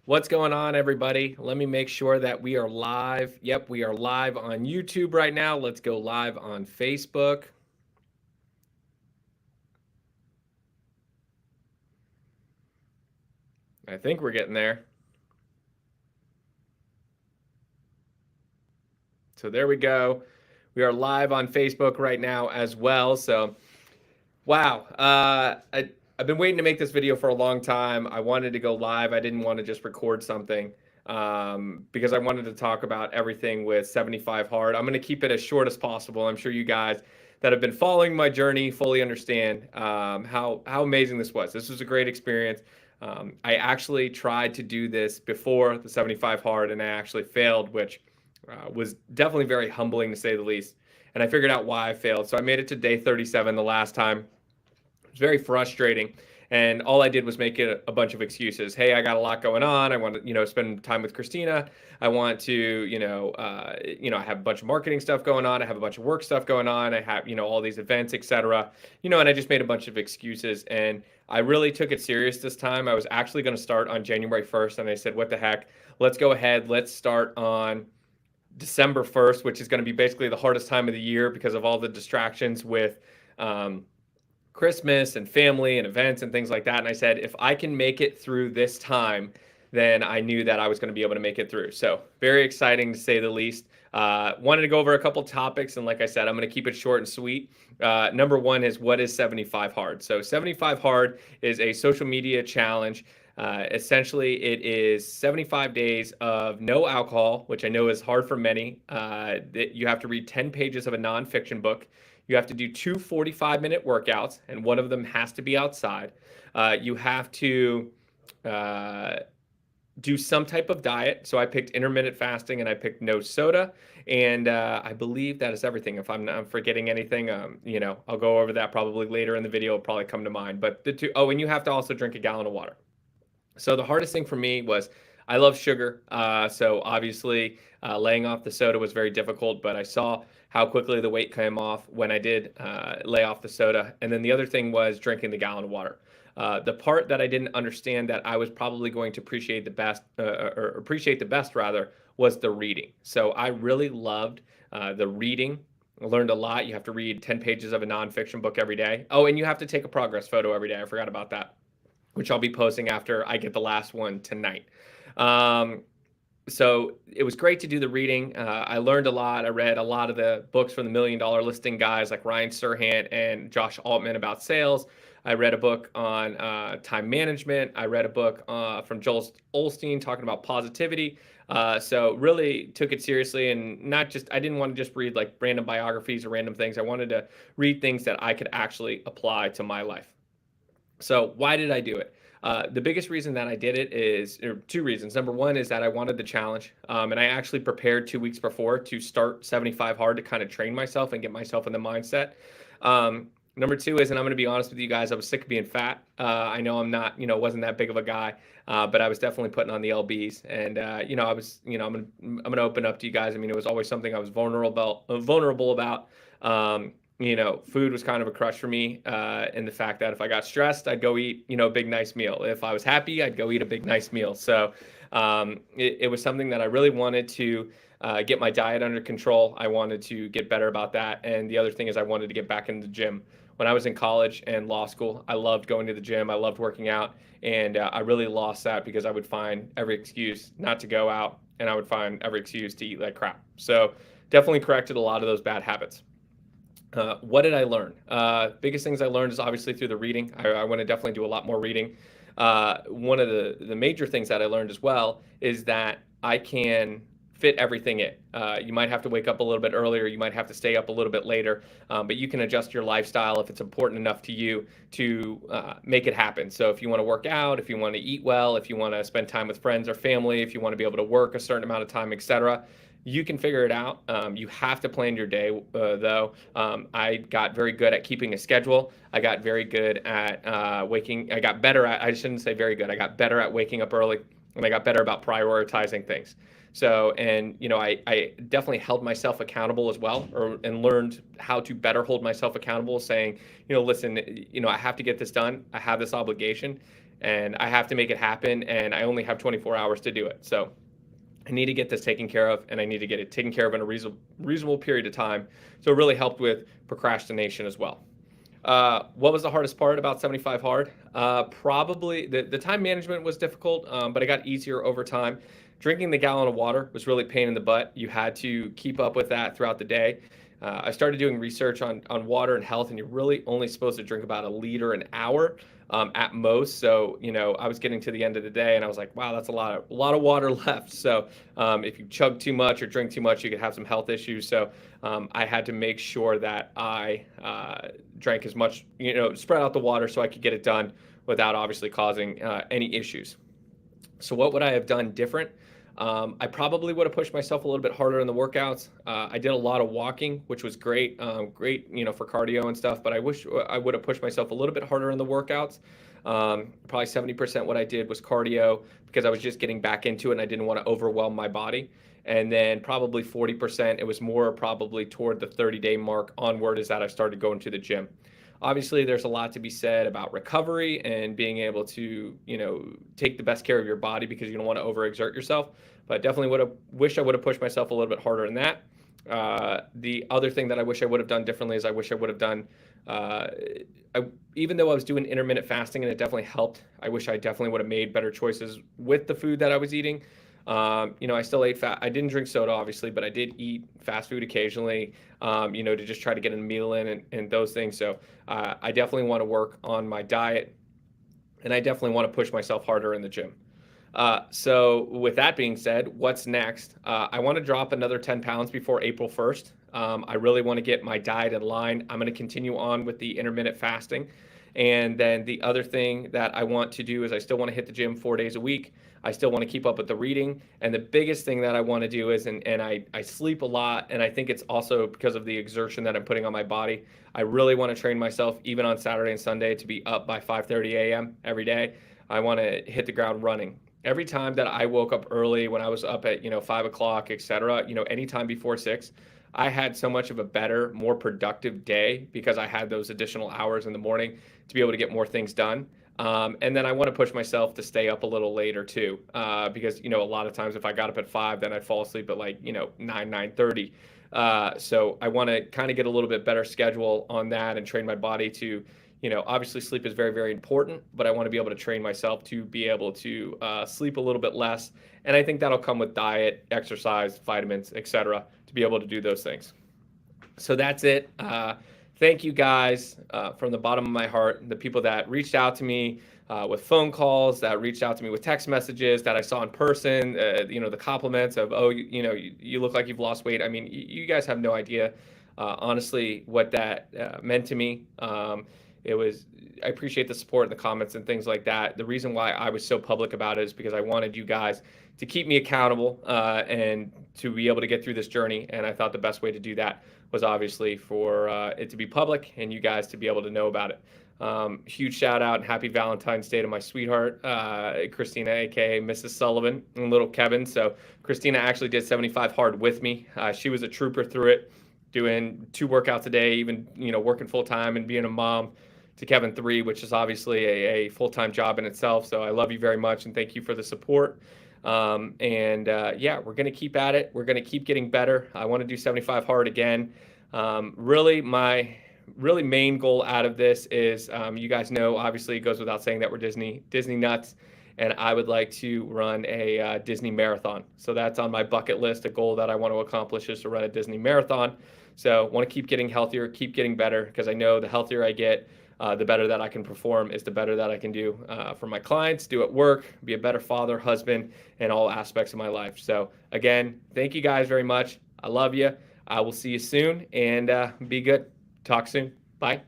What's going on, everybody? Let me make sure that we are live. Yep, we are live on YouTube right now. Let's go live on Facebook. I think we're getting there. So there we go. We are live on Facebook right now as well. So, wow. I've been waiting to make this video for a long time. I wanted to go live. I didn't want to just record something because I wanted to talk about everything with 75 Hard. I'm going to keep it as short as possible. I'm sure you guys that have been following my journey fully understand how amazing this was. This was a great experience. I actually tried to do this before the 75 Hard and I actually failed, which was definitely very humbling to say the least. And I figured out why I failed. So I made it to day 37 the last time. It was very frustrating. And all I did was make it a bunch of excuses. Hey, I got a lot going on. I want to, spend time with Christina. I want to, I have a bunch of marketing stuff going on. I have a bunch of work stuff going on. I have, all these events, etc. And I just made a bunch of excuses. And I really took it serious this time. I was actually going to start on January 1st. And I said, what the heck? Let's go ahead. Let's start on December 1st, which is going to be basically the hardest time of the year because of all the distractions with Christmas and family and events and things like that. And I said, if I can make it through this time, then I knew that I was going to be able to make it through. So very exciting to say the least. Wanted to go over a couple topics. And like I said, I'm going to keep it short and sweet. Number one is, what is 75 Hard? So 75 Hard is a social media challenge. Essentially, it is 75 days of no alcohol, which I know is hard for many. You have to read 10 pages of a nonfiction book. You have to do two 45-minute workouts, and one of them has to be outside. You have to do some type of diet. So I picked intermittent fasting and I picked no soda. And I believe that is everything. If I'm not forgetting anything, I'll go over that probably later in the video. It'll probably come to mind. But and you have to also drink a gallon of water. So the hardest thing for me was I love sugar. So obviously laying off the soda was very difficult, but I saw how quickly the weight came off when I did lay off the soda. And then the other thing was drinking the gallon of water. The part that I didn't understand that I was probably going to appreciate the best, or appreciate the best rather, was the reading. So I really loved the reading. I learned a lot. You have to read 10 pages of a nonfiction book every day. Oh, and you have to take a progress photo every day. I forgot about that, which I'll be posting after I get the last one tonight. So it was great to do the reading. I learned a lot. I read a lot of the books from the $1 Million Listing guys like Ryan Serhant and Josh Altman about sales. I read a book on time management. I read a book from Joel Osteen talking about positivity. So really took it seriously, and I didn't want to just read like random biographies or random things. I wanted to read things that I could actually apply to my life. So why did I do it? The biggest reason that I did it is two reasons. Number one is that I wanted the challenge, and I actually prepared 2 weeks before to start 75 Hard to kind of train myself and get myself in the mindset. Number two is, and I'm going to be honest with you guys, I was sick of being fat. I know I'm not, wasn't that big of a guy, but I was definitely putting on the lbs, and I was, I'm gonna open up to you guys. I mean, it was always something I was vulnerable about. Food was kind of a crush for me, in the fact that if I got stressed, I'd go eat, a big nice meal. If I was happy, I'd go eat a big nice meal. So it was something that I really wanted to get my diet under control. I wanted to get better about that. And the other thing is I wanted to get back in the gym. When I was in college and law school, I loved going to the gym. I loved working out. And I really lost that because I would find every excuse not to go out, and I would find every excuse to eat like crap. So definitely corrected a lot of those bad habits. What did I learn? Biggest things I learned is obviously through the reading. I want to definitely do a lot more reading. One of the major things that I learned as well is that I can fit everything in. You might have to wake up a little bit earlier. You might have to stay up a little bit later, but you can adjust your lifestyle if it's important enough to you to make it happen. So if you want to work out, if you want to eat well, if you want to spend time with friends or family, if you want to be able to work a certain amount of time, etc., you can figure it out. You have to plan your day, though. I got very good at keeping a schedule. I got very good at I got better at, I shouldn't say very good. I got better at waking up early. and I got better about prioritizing things. So, and I definitely held myself accountable as well, and learned how to better hold myself accountable, saying, listen, I have to get this done. I have this obligation, and I have to make it happen, and I only have 24 hours to do it. So I need to get this taken care of, and I need to get it taken care of in a reasonable period of time. So it really helped with procrastination as well. What was the hardest part about 75 Hard? Probably the time management was difficult, but it got easier over time. Drinking the gallon of water was really a pain in the butt. You had to keep up with that throughout the day. I started doing research on water and health, and you're really only supposed to drink about a liter an hour at most. So, I was getting to the end of the day, and I was like, wow, that's a lot of water left. So if you chug too much or drink too much, you could have some health issues. So I had to make sure that I drank as much, spread out the water so I could get it done without obviously causing any issues. So what would I have done different? I probably would have pushed myself a little bit harder in the workouts. I did a lot of walking, which was great, for cardio and stuff, but I wish I would have pushed myself a little bit harder in the workouts. Probably 70% what I did was cardio, because I was just getting back into it and I didn't want to overwhelm my body. And then probably 40%, it was more probably toward the 30-day mark onward, is that I started going to the gym. Obviously, there's a lot to be said about recovery and being able to, take the best care of your body, because you don't want to overexert yourself. But definitely wish I would have pushed myself a little bit harder in that. The other thing that I wish I would have done differently is I wish I would have done, even though I was doing intermittent fasting and it definitely helped, I wish I definitely would have made better choices with the food that I was eating. I still ate I didn't drink soda, obviously, but I did eat fast food occasionally, to just try to get a meal in and those things. So I definitely want to work on my diet, and I definitely want to push myself harder in the gym. So with that being said, what's next? I want to drop another 10 pounds before April 1st. I really want to get my diet in line. I'm going to continue on with the intermittent fasting. And then the other thing that I want to do is I still want to hit the gym 4 days a week. I still want to keep up with the reading. And the biggest thing that I want to do is, and I sleep a lot, and I think it's also because of the exertion that I'm putting on my body. I really want to train myself, even on Saturday and Sunday, to be up by 5:30 a.m. every day. I want to hit the ground running. Every time that I woke up early, when I was up at 5 o'clock, etc., anytime before 6, I had so much of a better, more productive day, because I had those additional hours in the morning to be able to get more things done. And then I want to push myself to stay up a little later too, because a lot of times if I got up at 5, then I'd fall asleep at 9:30. So I want to kind of get a little bit better schedule on that and train my body to, obviously sleep is very, very important, but I want to be able to train myself to be able to sleep a little bit less. And I think that'll come with diet, exercise, vitamins, etc., to be able to do those things. So that's it. Thank you guys from the bottom of my heart, the people that reached out to me with phone calls, that reached out to me with text messages, that I saw in person, the compliments of, oh, you look like you've lost weight. I mean, you guys have no idea, honestly, what that meant to me. I appreciate the support in the comments and things like that. The reason why I was so public about it is because I wanted you guys to keep me accountable and to be able to get through this journey. And I thought the best way to do that was obviously for it to be public and you guys to be able to know about it. Huge shout out and happy Valentine's Day to my sweetheart, Christina, aka Mrs. Sullivan, and little Kevin. So Christina actually did 75 Hard with me. She was a trooper through it, doing 2 workouts a day, even working full time and being a mom to Kevin 3, which is obviously a full-time job in itself. So I love you very much and thank you for the support. We're going to keep at it. We're going to keep getting better. I want to do 75 Hard again. My main goal out of this is, you guys know, obviously it goes without saying that we're Disney nuts, and I would like to run a Disney marathon. So that's on my bucket list. A goal that I want to accomplish is to run a Disney marathon. So I want to keep getting healthier, keep getting better, because I know the healthier I get, the better that I can perform is the better that I can do for my clients, do at work, be a better father, husband, and all aspects of my life. So again, thank you guys very much. I love you. I will see you soon, and be good. Talk soon. Bye.